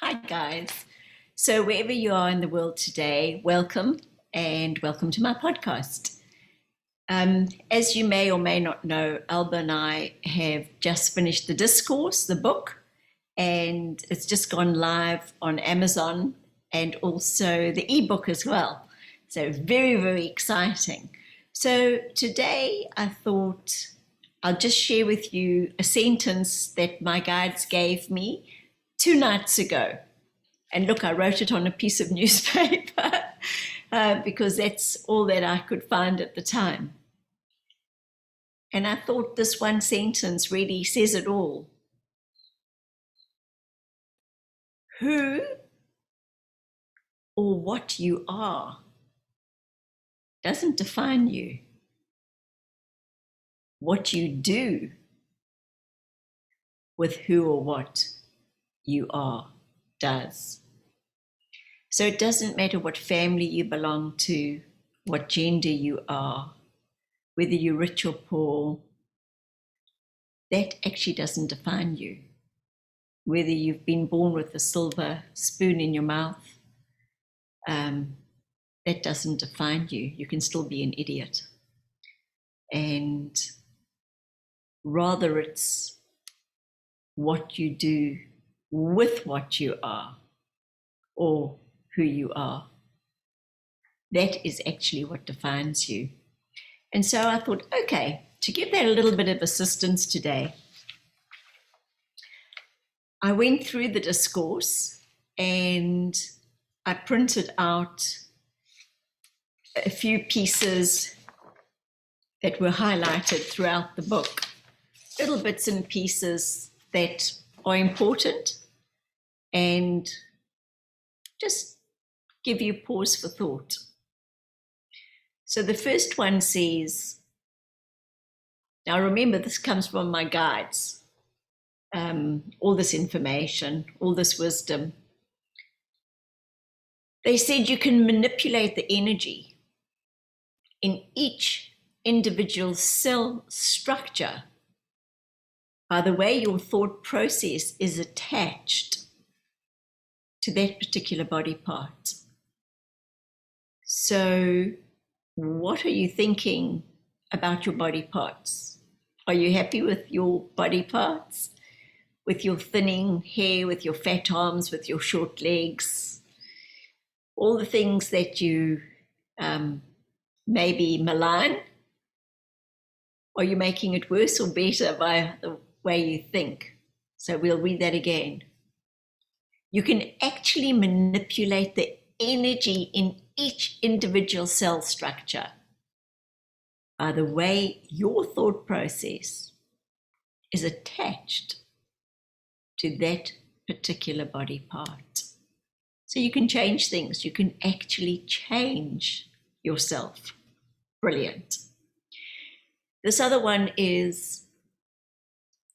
Hi, guys. So, wherever you are in the world today, welcome and welcome to my podcast. As you may or may not know, Alba and I have just finished The Discourse, the book, and it's just gone live on Amazon and also the ebook as well. So, very, very exciting. So, today I thought I'll just share with you a sentence that my guides gave me 2 nights ago. And look, I wrote it on a piece of newspaper because that's all that I could find at the time. And I thought this one sentence really says it all. Who or what you are doesn't define you. What you do with who or what you are does. So it doesn't matter what family you belong to, what gender you are, whether you're rich or poor, that actually doesn't define you. Whether you've been born with a silver spoon in your mouth, that doesn't define you. You can still be an idiot. And rather it's what you do with what you are or who you are. That is actually what defines you. And so I thought, okay, to give that a little bit of assistance today, I went through the discourse and I printed out a few pieces that were highlighted throughout the book, little bits and pieces that are important and just give you pause for thought. So the first one says, now remember this comes from my guides, all this information, all this wisdom. They said you can manipulate the energy in each individual cell structure by the way your thought process is attached to that particular body part. So what are you thinking about your body parts? Are you happy with your body parts? With your thinning hair, with your fat arms, with your short legs, all the things that you maybe malign? Are you making it worse or better by the way you think? So we'll read that again. You can actually manipulate the energy in each individual cell structure by the way your thought process is attached to that particular body part. So you can change things. You can actually change yourself. Brilliant. This other one is,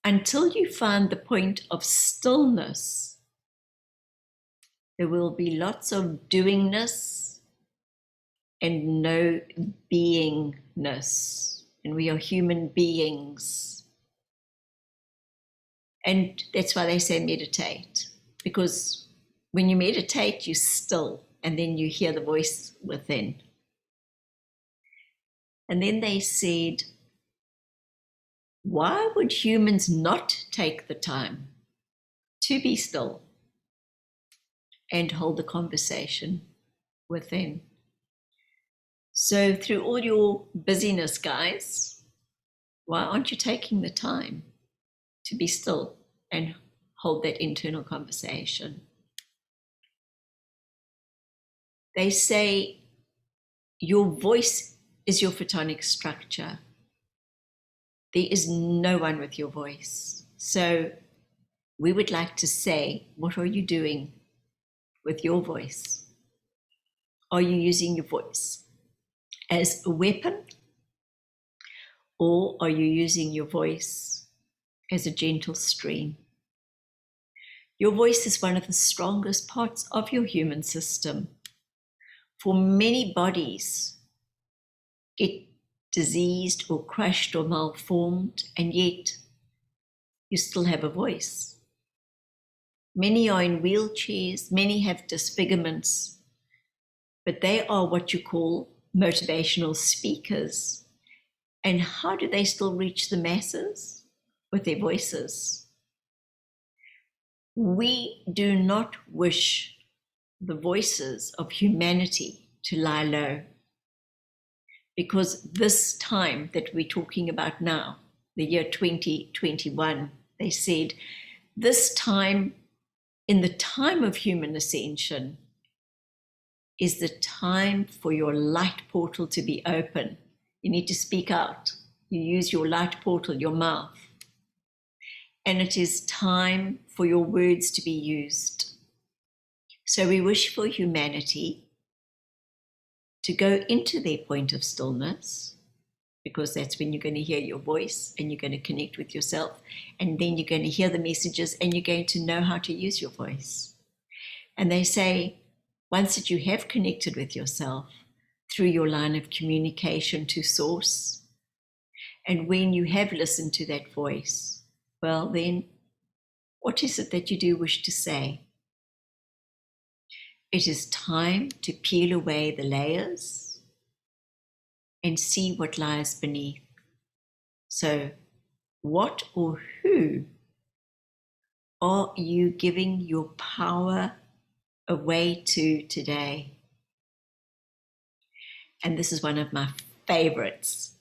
until you find the point of stillness, there will be lots of doingness and no beingness. And we are human beings. And that's why they say meditate. Because when you meditate, you're still, and then you hear the voice within. And then they said, why would humans not take the time to be still and hold the conversation within? So through all your busyness, guys, why aren't you taking the time to be still and hold that internal conversation? They say your voice is your photonic structure. There is no one with your voice. So we would like to say, what are you doing with your voice? Are you using your voice as a weapon? Or are you using your voice as a gentle stream? Your voice is one of the strongest parts of your human system. For many bodies get diseased or crushed or malformed, and yet you still have a voice. Many are in wheelchairs, many have disfigurements, but they are what you call motivational speakers. And how do they still reach the masses? With their voices. We do not wish the voices of humanity to lie low, because this time that we're talking about now, the year 2021, they said, this time, in the time of human ascension, is the time for your light portal to be open. You need to speak out. You use your light portal, your mouth. And it is time for your words to be used. So we wish for humanity to go into their point of stillness, because that's when you're going to hear your voice and you're going to connect with yourself. And then you're going to hear the messages and you're going to know how to use your voice. And they say, once that you have connected with yourself through your line of communication to source, and when you have listened to that voice, well then, what is it that you do wish to say? It is time to peel away the layers and see what lies beneath. So, what or who are you giving your power away to today? And this is one of my favorites.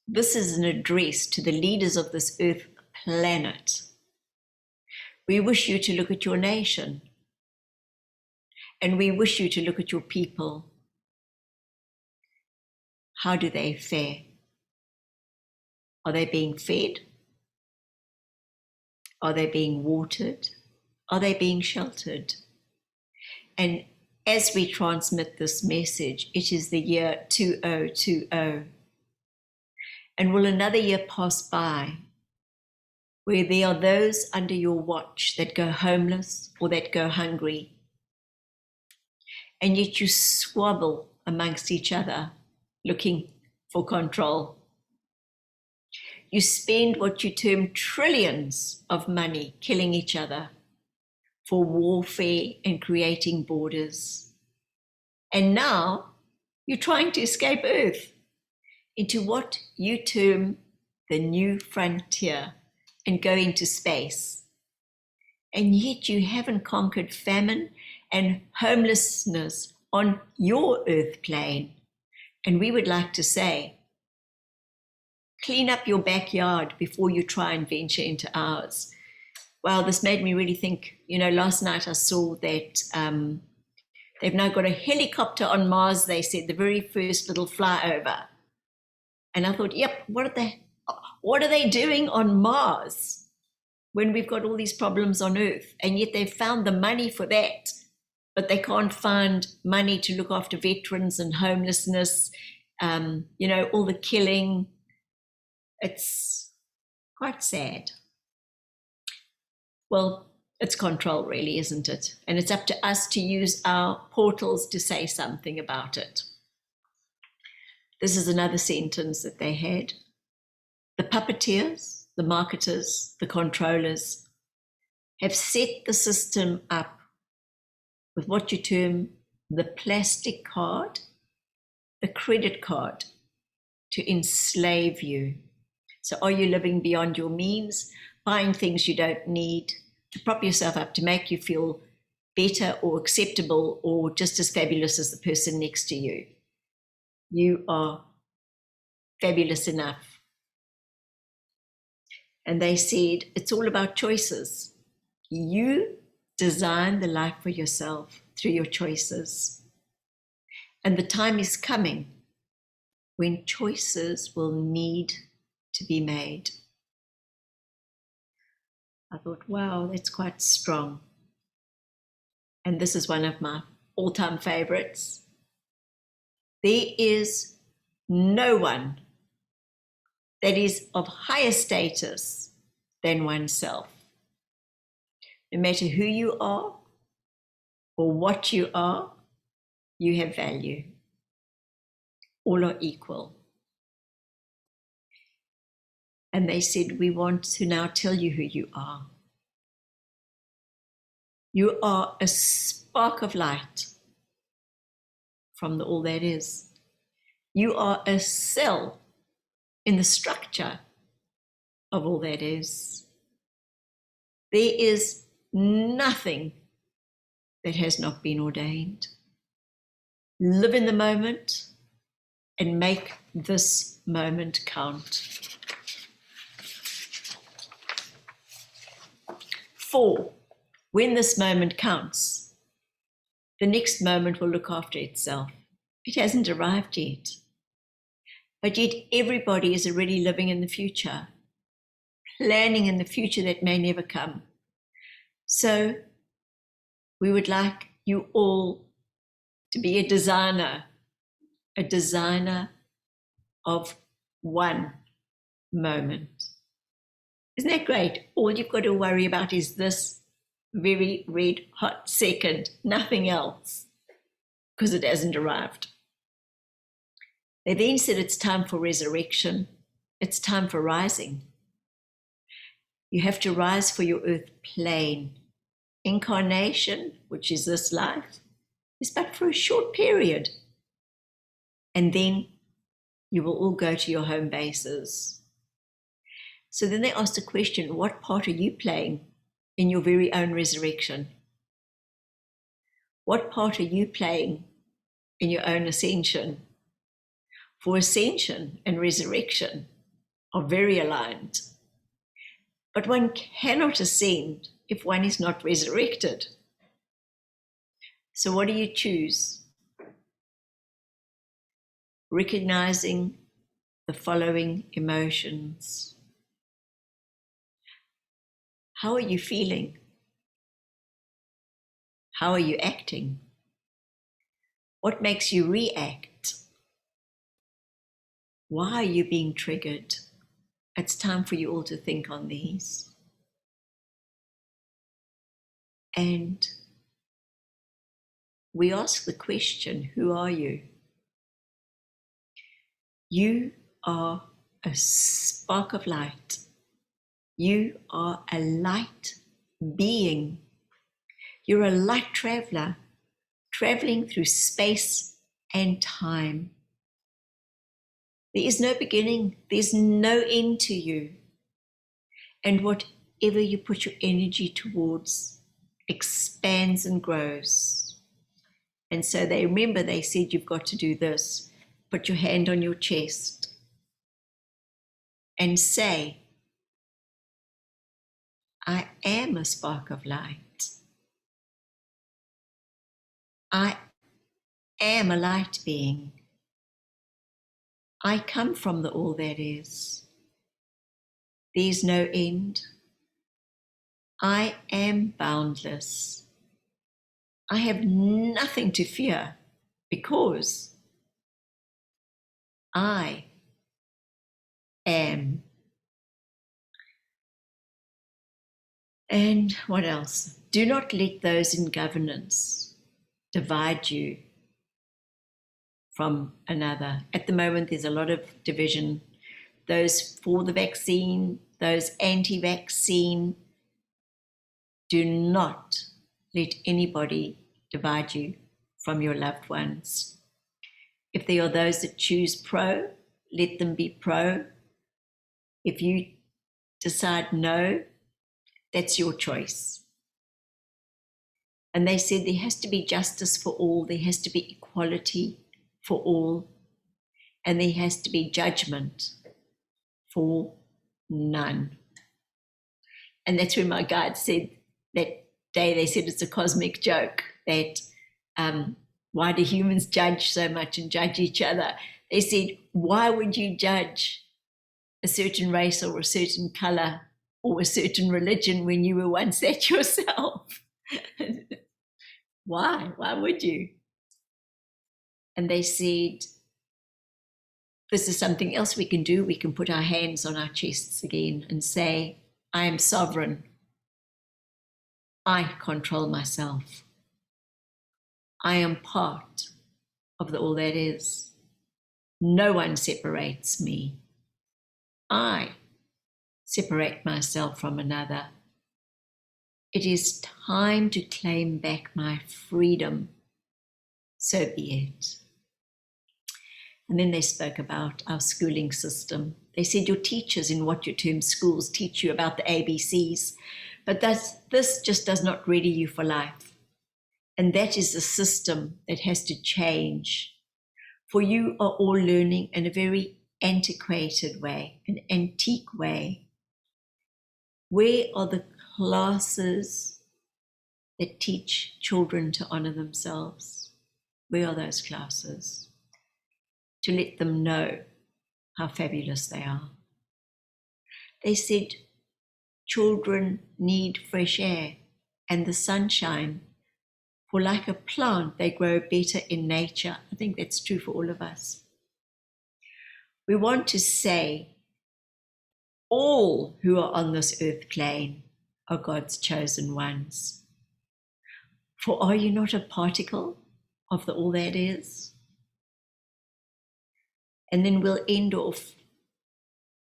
This is an address to the leaders of this earth planet. We wish you to look at your nation, and we wish you to look at your people. How do they fare? Are they being fed? Are they being watered? Are they being sheltered? And as we transmit this message, it is the year 2020. And will another year pass by where there are those under your watch that go homeless or that go hungry, and yet you squabble amongst each other looking for control? You spend what you term trillions of money killing each other for warfare and creating borders. And now you're trying to escape Earth into what you term the new frontier and go into space. And yet you haven't conquered famine and homelessness on your Earth plane. And we would like to say, clean up your backyard before you try and venture into ours. Wow, this made me really think. Last night I saw that they've now got a helicopter on Mars, they said, the very first little flyover. And I thought, yep, what are they doing on Mars when we've got all these problems on Earth? And yet they've found the money for that, but they can't find money to look after veterans and homelessness, all the killing. It's quite sad. Well, it's control, really, isn't it? And it's up to us to use our portals to say something about it. This is another sentence that they had. The puppeteers, the marketers, the controllers have set the system up with what you term the plastic card, the credit card, to enslave you. So are you living beyond your means, buying things you don't need to prop yourself up, to make you feel better or acceptable or just as fabulous as the person next to you? You are fabulous enough. And they said, it's all about choices. You design the life for yourself through your choices. And the time is coming when choices will need to be made. I thought, wow, that's quite strong. And this is one of my all-time favorites. There is no one that is of higher status than oneself. No matter who you are or what you are, you have value. All are equal. And they said, we want to now tell you who you are. You are a spark of light from the all that is. You are a cell in the structure of all that is. There is nothing that has not been ordained. Live in the moment and make this moment count. 4, when this moment counts, the next moment will look after itself. It hasn't arrived yet. But yet everybody is already living in the future, planning in the future that may never come. So we would like you all to be a designer of one moment. Isn't that great? All you've got to worry about is this very red hot second, nothing else, because it hasn't arrived. They then said it's time for resurrection. It's time for rising. You have to rise for your earth plane. Incarnation, which is this life, is but for a short period. And then you will all go to your home bases. So then they asked the question, what part are you playing in your very own resurrection? What part are you playing in your own ascension? For ascension and resurrection are very aligned. But one cannot ascend if one is not resurrected. So what do you choose? Recognizing the following emotions. How are you feeling? How are you acting? What makes you react? Why are you being triggered? It's time for you all to think on these. And we ask the question, who are you? You are a spark of light. You are a light being. You're a light traveler, traveling through space and time. There is no beginning, there's no end to you. And whatever you put your energy towards expands and grows. And so they said you've got to do this. Put your hand on your chest and say, I am a spark of light. I am a light being. I come from the all that is. There's no end. I am boundless. I have nothing to fear because I am. And what else? Do not let those in governance divide you from another. At the moment, there's a lot of division. Those for the vaccine, those anti-vaccine. Do not let anybody divide you from your loved ones. If there are those that choose pro, let them be pro. If you decide no, that's your choice. And they said there has to be justice for all, there has to be equality for all, and there has to be judgment for none. And that's when my guide said that day, they said it's a cosmic joke that why do humans judge so much and judge each other? They said, why would you judge a certain race or a certain color or a certain religion when you were once that yourself? Why? Why would you? And they said, this is something else we can do. We can put our hands on our chests again and say, I am sovereign. I control myself. I am part of the all that is. No one separates me. I separate myself from another. It is time to claim back my freedom. So be it. And then they spoke about our schooling system. They said your teachers in what you term schools teach you about the ABCs, but this just does not ready you for life. And that is the system that has to change. For you are all learning in a very antiquated way, an antique way. Where are the classes that teach children to honor themselves? Where are those classes? To let them know how fabulous they are. They said children need fresh air and the sunshine, for like a plant, they grow better in nature. I think that's true for all of us. We want to say all who are on this earth plane are God's chosen ones. For are you not a particle of the all that is? And then we'll end off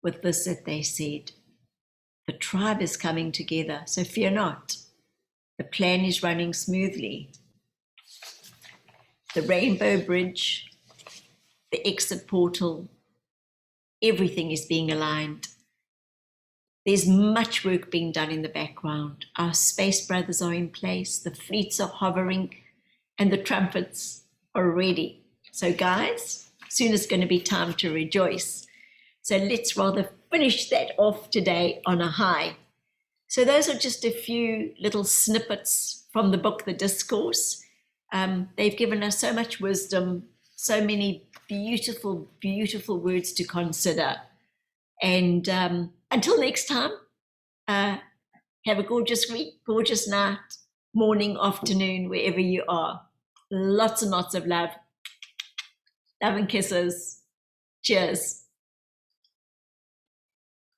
with this that they said. The tribe is coming together, so fear not. The plan is running smoothly. The rainbow bridge, the exit portal, everything is being aligned. There's much work being done in the background. Our space brothers are in place, the fleets are hovering, and the trumpets are ready. So guys, soon it's going to be time to rejoice. So let's rather finish that off today on a high. So those are just a few little snippets from the book, The Discourse. They've given us so much wisdom, so many beautiful, beautiful words to consider. And until next time, have a gorgeous week, gorgeous night, morning, afternoon, wherever you are. Lots and lots of love. Love and kisses. Cheers.